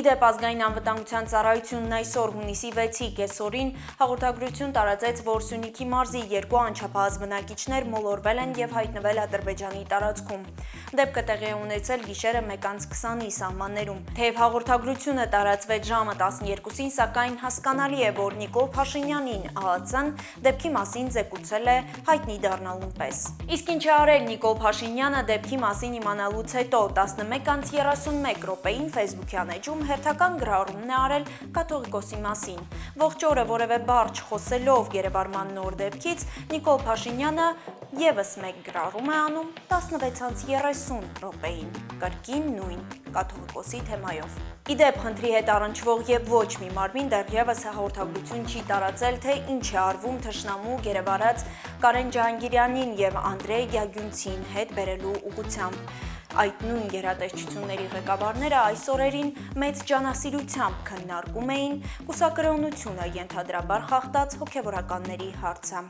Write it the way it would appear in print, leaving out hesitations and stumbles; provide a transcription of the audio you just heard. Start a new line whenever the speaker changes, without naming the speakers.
Իդեպ ազգային անվտանգության ծառայությունն այսօր հունիսի 6-ի կեսօրին հաղորդագրություն տարածեց, որ Սյունիքի մարզի երկու անչափահաս բնակիչներ մոլորվել են և հայտնվել Ադրբեջանի տարածքում։ Դեպքը տեղի է ունեցել գիշերը 1:20-ի սահմաններում։ Թեև հաղորդագրությունը տարածվեց ժամը 12-ին, սակայն հասկանալի է, որ Նիկոլ Փաշինյանին ԱԱԾ-ն դեպքի մասին զեկուցել է հայտնի դառնալուն պես։ Իսկ ինչ է արել Նիկոլ Փաշինյանը դեպքի մասին իմանալուց հետո 11:31 րոպեին Facebook-յան էջում հերթական գրառումն է արել կաթողիկոսի մասին։ Ողջ օրը որևէ բառ չխոսելով գերեվարման նոր դեպքից Նիկոլ Փաշինյանը ևս մեկ գրառում է անում 16:30 րոպեին, կրկին նույն կաթողիկոսի թեմայով։ Իդեպ խնդրի հետ առնչվող եւ ոչ մի մարմին դեռևս հաղորդագրություն չի տարածել, թե ինչ է արվում թշնամու գերեվարած Կարեն Ջահանգիրյանին եւ Անդրեյ Գյագյունցին հետ բերելու ուղղությամբ։ Այդ նույն գերատեսչությունների ղեկավարները այս օրերին մեծ ջանասիրությամբ քննարկում էին կուսակրոնությունը ենթադրաբար խախտած հոգևորականների հարցը։